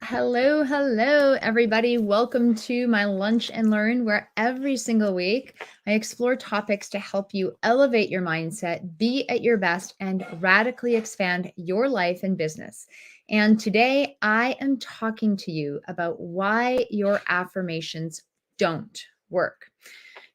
Hello, hello, everybody. Welcome to my Lunch and Learn, where every single week I explore topics to help you elevate your mindset, be at your best, and radically expand your life and business. And today I am talking to you about why your affirmations don't work.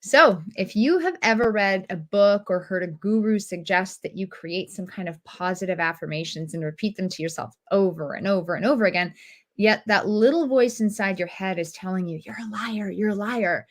So, if you have ever read a book or heard a guru suggest that you create some kind of positive affirmations and repeat them to yourself over and over and over again, yet that little voice inside your head is telling you, you're a liar, you're a liar.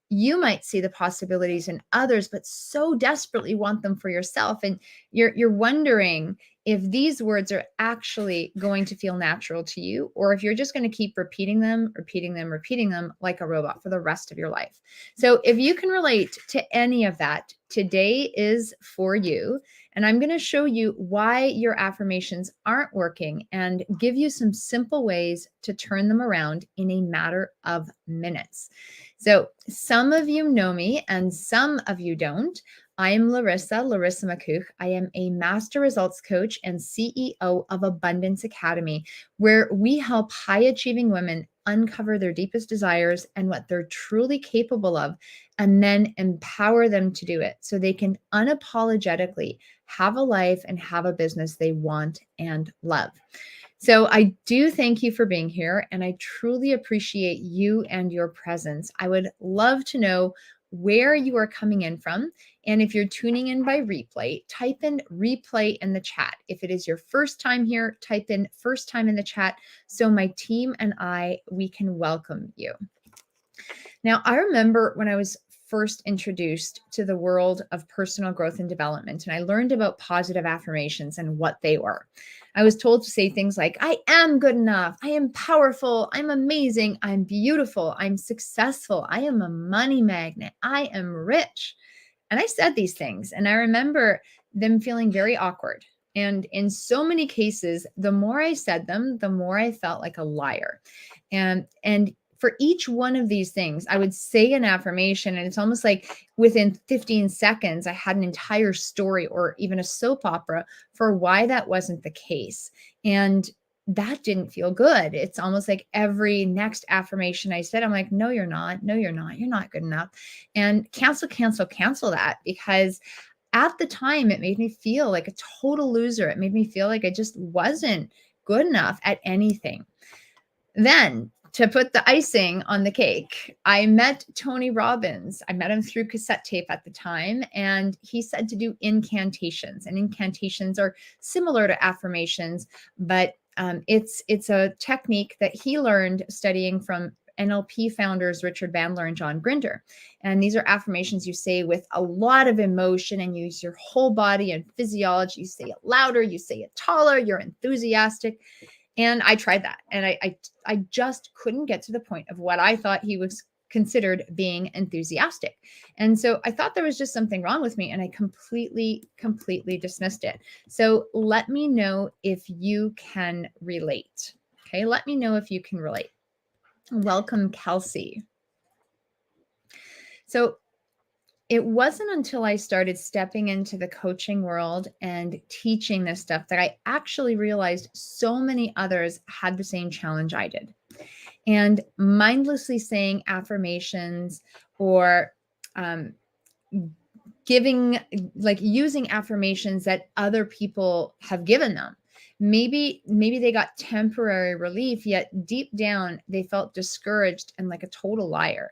You might see the possibilities in others, but so desperately want them for yourself. And you're wondering if these words are actually going to feel natural to you, or if you're just going to keep repeating them, repeating them like a robot for the rest of your life. So if you can relate to any of that, today is for you. And I'm going to show you why your affirmations aren't working and give you some simple ways to turn them around in a matter of minutes. So some of you know me and some of you don't. I am Larissa McCooch. I am a master results coach and CEO of Abundance Academy, where we help high achieving women uncover their deepest desires and what they're truly capable of, and then empower them to do it so they can unapologetically have a life and have a business they want and love. So I do thank you for being here, and I truly appreciate you and your presence. I would love to know where you are coming in from. And if you're tuning in by replay, type in replay in the chat. If it is your first time here, type in first time in the chat so my team and we can welcome you. Now, I remember when I was first introduced to the world of personal growth and development, and I learned about positive affirmations and what they were. I was told to say things like, I am good enough, I am powerful, I'm amazing, I'm beautiful, I'm successful, I am a money magnet, I am rich. And I said these things, and I remember them feeling very awkward. And in so many cases, the more I said them, the more I felt like a liar. And for each one of these things, I would say an affirmation, and it's almost like within 15 seconds, I had an entire story or even a soap opera for why that wasn't the case. And that didn't feel good. It's almost like every next affirmation I said, I'm like, no, you're not. No, you're not. You're not good enough. And cancel that, because at the time, it made me feel like a total loser. It made me feel like I just wasn't good enough at anything. Then, to put the icing on the cake, I met Tony Robbins. I met him through cassette tape at the time, and he said to do incantations. And incantations are similar to affirmations, but it's a technique that he learned studying from NLP founders Richard Bandler and John Grinder. And these are affirmations you say with a lot of emotion and use your whole body and physiology. You say it louder, you say it taller, you're enthusiastic. And I tried that, and I just couldn't get to the point of what I thought he was considered being enthusiastic. And so I thought there was just something wrong with me, and I completely dismissed it. So let me know if you can relate. Okay, let me know if you can relate. Welcome, Kelsey. So it wasn't until I started stepping into the coaching world and teaching this stuff that I actually realized so many others had the same challenge I did. And mindlessly saying affirmations or using affirmations that other people have given them. Maybe they got temporary relief, yet deep down they felt discouraged and like a total liar.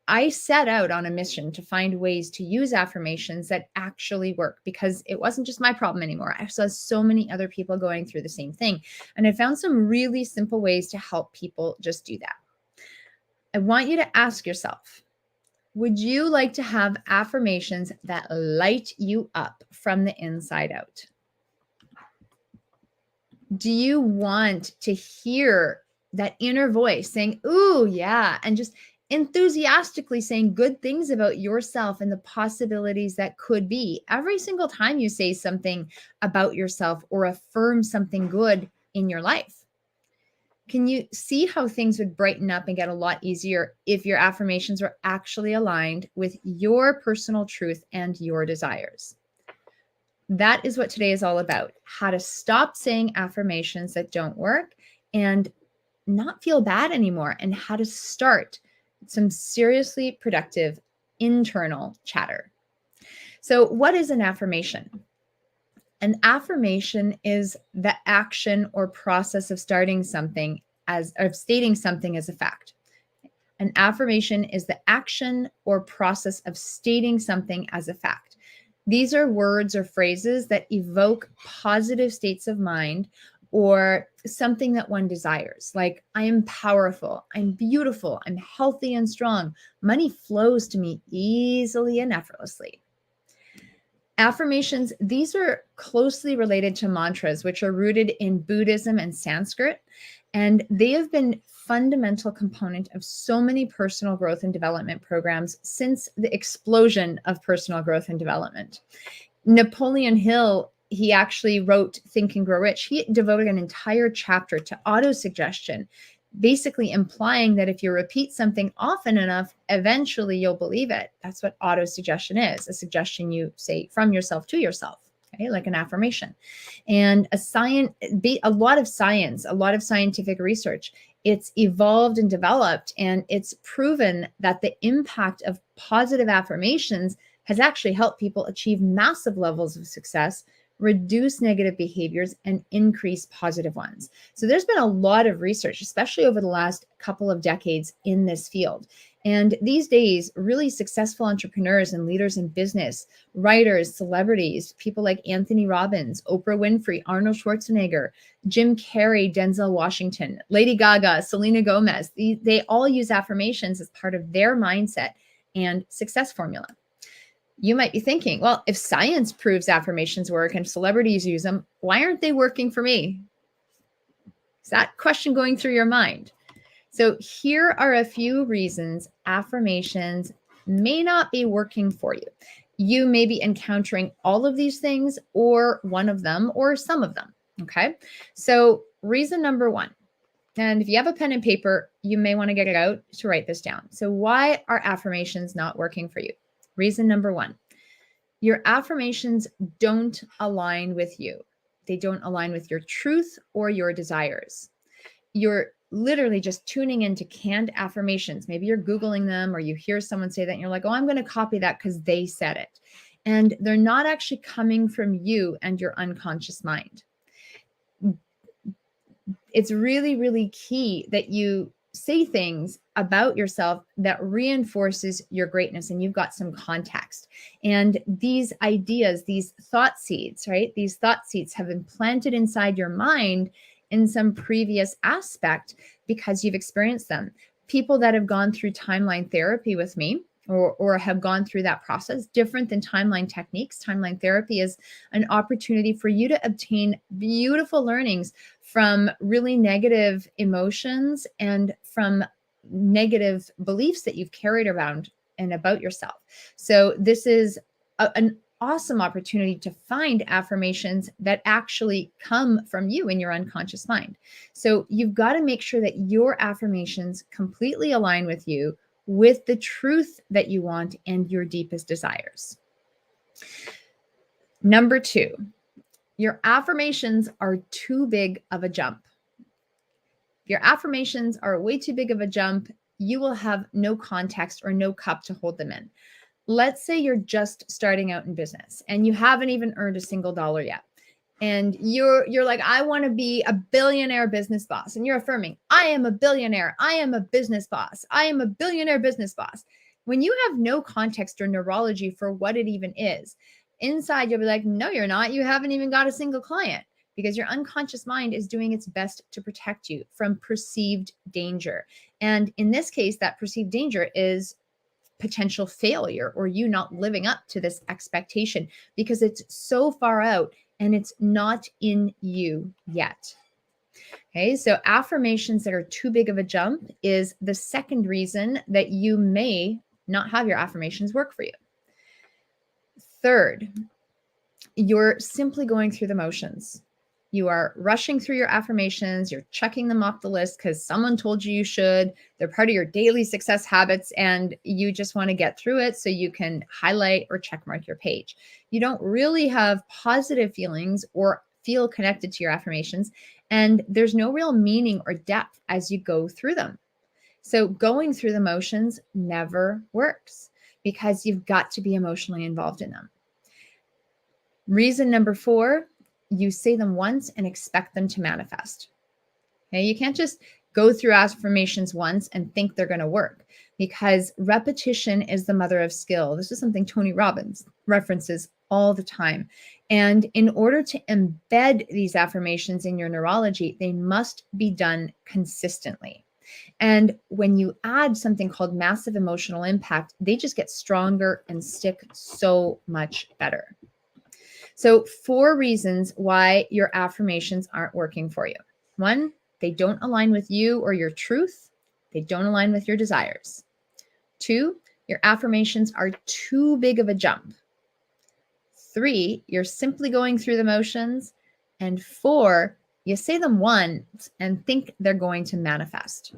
I set out on a mission to find ways to use affirmations that actually work, because it wasn't just my problem anymore. I saw so many other people going through the same thing. And I found some really simple ways to help people just do that. I want you to ask yourself, would you like to have affirmations that light you up from the inside out? Do you want to hear that inner voice saying, ooh, yeah, and just enthusiastically saying good things about yourself and the possibilities that could be every single time you say something about yourself or affirm something good in your life? Can you see how things would brighten up and get a lot easier if your affirmations were actually aligned with your personal truth and your desires? That is what today is all about: how to stop saying affirmations that don't work and not feel bad anymore, and how to start some seriously productive internal chatter. So, what is an affirmation? An affirmation is the action or process of stating something as a fact. An affirmation is the action or process of stating something as a fact. These are words or phrases that evoke positive states of mind or something that one desires, like I am powerful, I'm beautiful, I'm healthy and strong, money flows to me easily and effortlessly. Affirmations, these are closely related to mantras, which are rooted in Buddhism and Sanskrit, and they have been fundamental component of so many personal growth and development programs since the explosion of personal growth and development. Napoleon Hill, he actually wrote Think and Grow Rich. He devoted an entire chapter to autosuggestion, basically implying that if you repeat something often enough, eventually you'll believe it. That's what autosuggestion is, a suggestion you say from yourself to yourself, okay, like an affirmation. And a lot of science, a lot of scientific research, it's evolved and developed, and it's proven that the impact of positive affirmations has actually helped people achieve massive levels of success, reduce negative behaviors, and increase positive ones. So there's been a lot of research, especially over the last couple of decades in this field. And these days, really successful entrepreneurs and leaders in business, writers, celebrities, people like Anthony Robbins, Oprah Winfrey, Arnold Schwarzenegger, Jim Carrey, Denzel Washington, Lady Gaga, Selena Gomez, they all use affirmations as part of their mindset and success formula. You might be thinking, well, if science proves affirmations work and celebrities use them, why aren't they working for me? Is that question going through your mind? So here are a few reasons affirmations may not be working for you. You may be encountering all of these things, or one of them, or some of them. Okay. So reason number one, and if you have a pen and paper, you may want to get it out to write this down. So why are affirmations not working for you? Reason number one, your affirmations don't align with you. They don't align with your truth or your desires. You're literally just tuning into canned affirmations. Maybe you're Googling them, or you hear someone say that and you're like, oh, I'm going to copy that because they said it. And they're not actually coming from you and your unconscious mind. It's really, really key that you say things about yourself that reinforces your greatness, and you've got some context. And these ideas, these thought seeds, right? These thought seeds have been planted inside your mind in some previous aspect because you've experienced them. People that have gone through timeline therapy with me, or have gone through that process, different than timeline techniques. Timeline therapy is an opportunity for you to obtain beautiful learnings from really negative emotions and from negative beliefs that you've carried around and about yourself. So this is an awesome opportunity to find affirmations that actually come from you in your unconscious mind. So you've got to make sure that your affirmations completely align with you, with the truth that you want and your deepest desires. Number two, your affirmations are too big of a jump. If your affirmations are way too big of a jump, you will have no context or no cup to hold them in. Let's say you're just starting out in business and you haven't even earned a single dollar yet. And you're like, I want to be a billionaire business boss. And you're affirming, I am a billionaire. I am a business boss. I am a billionaire business boss. When you have no context or neurology for what it even is, inside you'll be like, no, you're not. You haven't even got a single client, because your unconscious mind is doing its best to protect you from perceived danger. And in this case, that perceived danger is potential failure, or you not living up to this expectation because it's so far out and it's not in you yet. Okay, so affirmations that are too big of a jump is the second reason that you may not have your affirmations work for you. Third, you're simply going through the motions. You are rushing through your affirmations. You're checking them off the list because someone told you should. They're part of your daily success habits, and you just want to get through it so you can highlight or check mark your page. You don't really have positive feelings or feel connected to your affirmations, and there's no real meaning or depth as you go through them. So going through the motions never works because you've got to be emotionally involved in them. Reason number 4, you say them once and expect them to manifest. Okay, you can't just go through affirmations once and think they're going to work, because repetition is the mother of skill. This is something Tony Robbins references all the time. And in order to embed these affirmations in your neurology, they must be done consistently. And when you add something called massive emotional impact, they just get stronger and stick so much better. So 4 reasons why your affirmations aren't working for you. 1, they don't align with you or your truth. They don't align with your desires. 2, your affirmations are too big of a jump. 3, you're simply going through the motions. And 4, you say them once and think they're going to manifest.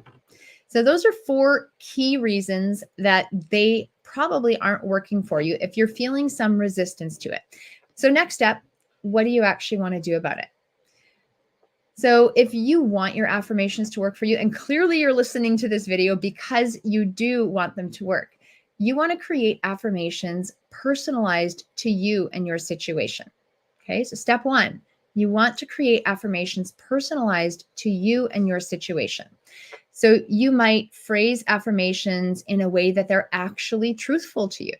So those are 4 key reasons that they probably aren't working for you if you're feeling some resistance to it. So next step, what do you actually want to do about it? So if you want your affirmations to work for you, and clearly you're listening to this video because you do want them to work, you want to create affirmations personalized to you and your situation. Okay, so step 1, you want to create affirmations personalized to you and your situation. So you might phrase affirmations in a way that they're actually truthful to you.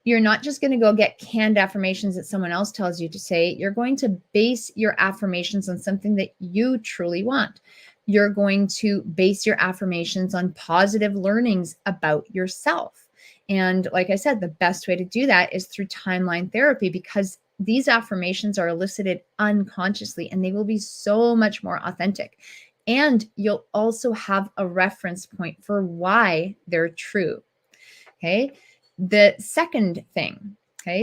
You're not just going to go get canned affirmations that someone else tells you to say. You're going to base your affirmations on something that you truly want. You're going to base your affirmations on positive learnings about yourself. And like I said, the best way to do that is through timeline therapy, because these affirmations are elicited unconsciously and they will be so much more authentic. And you'll also have a reference point for why they're true. Okay. The second thing,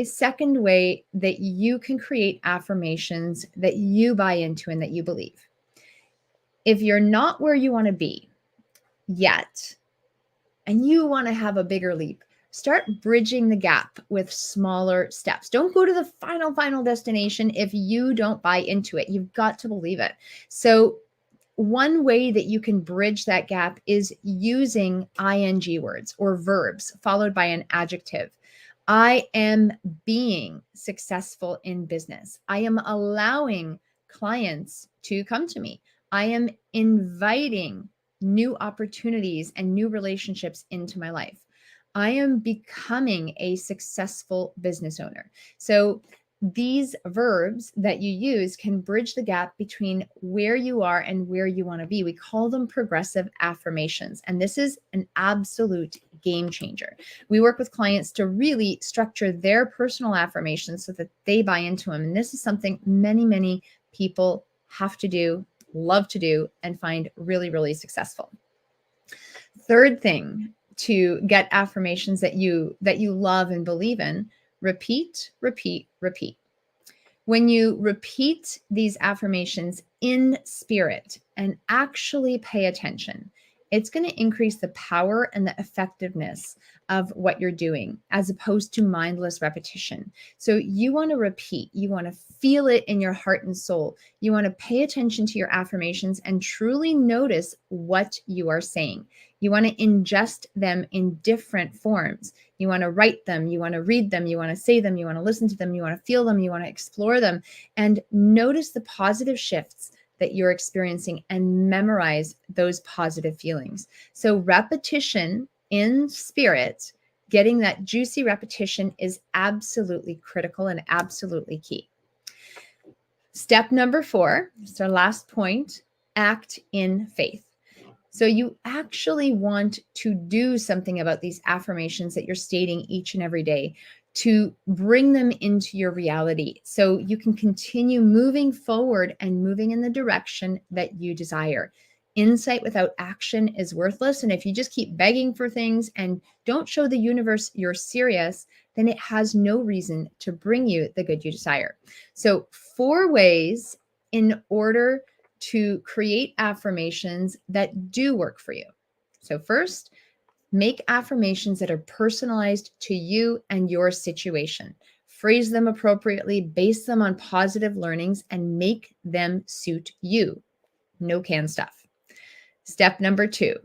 second way that you can create affirmations that you buy into and that you believe. If you're not where you want to be yet, and you want to have a bigger leap, start bridging the gap with smaller steps. Don't go to the final destination if you don't buy into it. You've got to believe it. So one way that you can bridge that gap is using ing words or verbs followed by an adjective. I am being successful in business. I am allowing clients to come to me. I am inviting new opportunities and new relationships into my life. I am becoming a successful business owner. So these verbs that you use can bridge the gap between where you are and where you want to be. We call them progressive affirmations. And this is an absolute game changer. We work with clients to really structure their personal affirmations so that they buy into them. And this is something many, many people have to do, love to do, and find really, really successful. Third thing to get affirmations that you love and believe in: repeat, repeat, repeat. When you repeat these affirmations in spirit and actually pay attention, it's going to increase the power and the effectiveness of what you're doing, as opposed to mindless repetition. So you want to repeat, you want to feel it in your heart and soul. You want to pay attention to your affirmations and truly notice what you are saying. You want to ingest them in different forms. You want to write them, you want to read them, you want to say them, you want to listen to them, you want to feel them, you want to explore them, and notice the positive shifts that you're experiencing and memorize those positive feelings. So repetition in spirit, getting that juicy repetition, is absolutely critical and absolutely key. Step number 4, it's our last point: act in faith. So you actually want to do something about these affirmations that you're stating each and every day to bring them into your reality so you can continue moving forward and moving in the direction that you desire. Insight without action is worthless. And if you just keep begging for things and don't show the universe you're serious, then it has no reason to bring you the good you desire. So 4 ways in order to create affirmations that do work for you. So first, make affirmations that are personalized to you and your situation. phrase them appropriately, base them on positive learnings, and make them suit you. No canned stuff. Step number 2,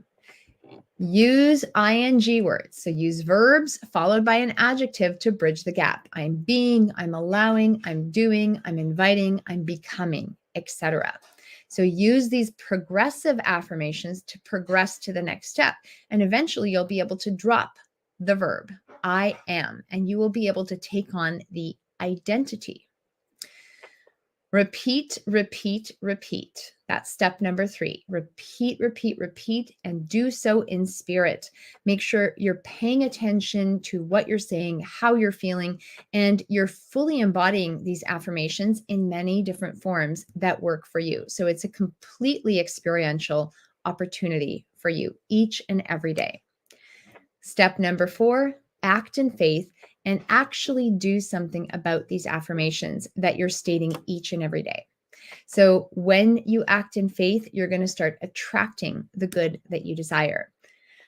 use ing words. So use verbs followed by an adjective to bridge the gap. I'm being, I'm allowing, I'm doing, I'm inviting, I'm becoming, etc. So use these progressive affirmations to progress to the next step. And eventually you'll be able to drop the verb, I am, and you will be able to take on the identity. Repeat, repeat, repeat. That's step number 3. Repeat, repeat, repeat, and do so in spirit. Make sure you're paying attention to what you're saying, how you're feeling, and you're fully embodying these affirmations in many different forms that work for you. So it's a completely experiential opportunity for you each and every day. Step number 4, act in faith and actually do something about these affirmations that you're stating each and every day. So when you act in faith, you're going to start attracting the good that you desire.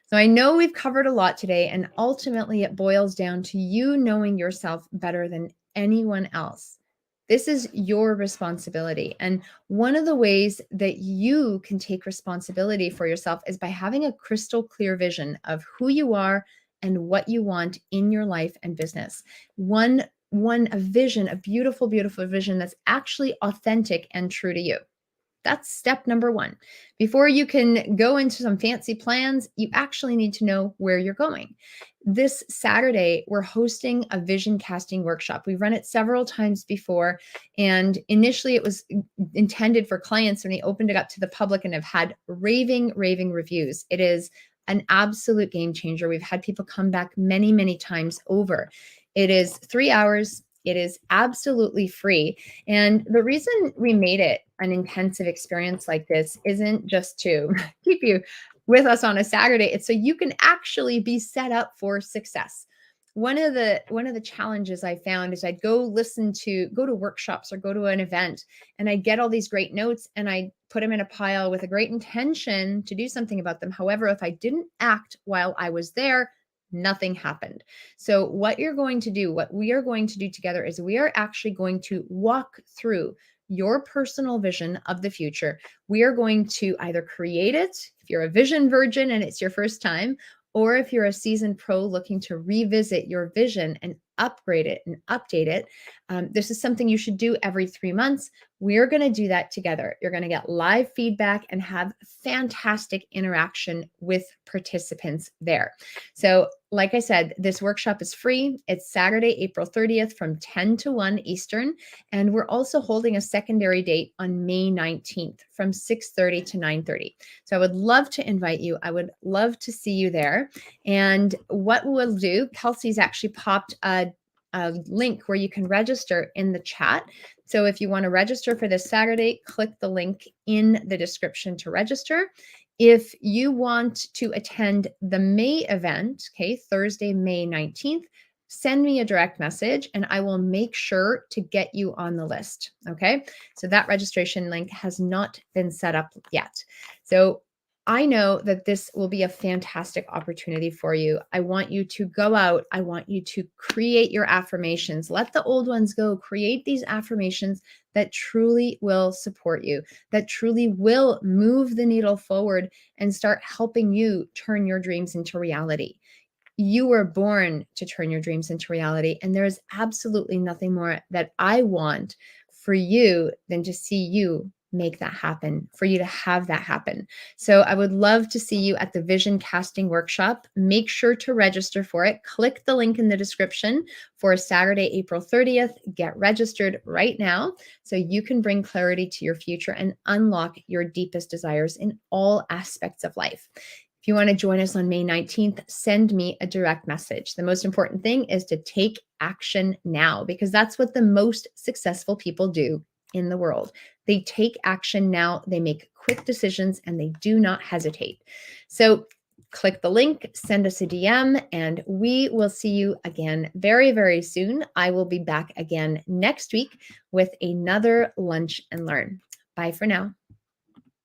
So I know we've covered a lot today, and ultimately it boils down to you knowing yourself better than anyone else. This is your responsibility. And one of the ways that you can take responsibility for yourself is by having a crystal clear vision of who you are and what you want in your life and business. A vision, a beautiful, beautiful vision that's actually authentic and true to you. That's step number 1. Before you can go into some fancy plans, you actually need to know where you're going. This Saturday, we're hosting a vision casting workshop. We've run it several times before, and initially it was intended for clients when they opened it up to the public and have had raving reviews. It is an absolute game changer. We've had people come back many, many times over. It is 3 hours. It is absolutely free. And the reason we made it an intensive experience like this isn't just to keep you with us on a Saturday. It's so you can actually be set up for success. One of the challenges I found is I'd go to workshops or go to an event, and I'd get all these great notes and I put them in a pile with a great intention to do something about them. However, if I didn't act while I was there, nothing happened. So what we are going to do together is we are actually going to walk through your personal vision of the future. We are going to either create it, if you're a vision virgin and it's your first time, or if you're a seasoned pro looking to revisit your vision and upgrade it and update it. This is something you should do every 3 months. We're going to do that together. You're going to get live feedback and have fantastic interaction with participants there. So like I said, this workshop is free. It's Saturday, April 30th from 10 to 1 Eastern. And we're also holding a secondary date on May 19th from 6:30 to 9:30. So I would love to invite you. I would love to see you there. And what we'll do, Kelsey's actually popped a link where you can register in the chat. So if you want to register for this Saturday, click the link in the description to register. If you want to attend the May event, okay, Thursday, May 19th, send me a direct message and I will make sure to get you on the list. Okay. So that registration link has not been set up yet. So I know that this will be a fantastic opportunity for you. I want you to go out. I want you to create your affirmations. Let the old ones go. Create these affirmations that truly will support you, that truly will move the needle forward and start helping you turn your dreams into reality. You were born to turn your dreams into reality. And there is absolutely nothing more that I want for you than to see you make that happen, for you to have that happen. So I would love to see you at the Vision Casting Workshop. Make sure to register for it. Click the link in the description for Saturday, April 30th. Get registered right now so you can bring clarity to your future and unlock your deepest desires in all aspects of life. If you want to join us on May 19th, send me a direct message. The most important thing is to take action now, because that's what the most successful people do in the world. They take action now, they make quick decisions, and they do not hesitate. So click the link, send us a DM, and we will see you again very, very soon. I will be back again next week with another Lunch and Learn. Bye for now.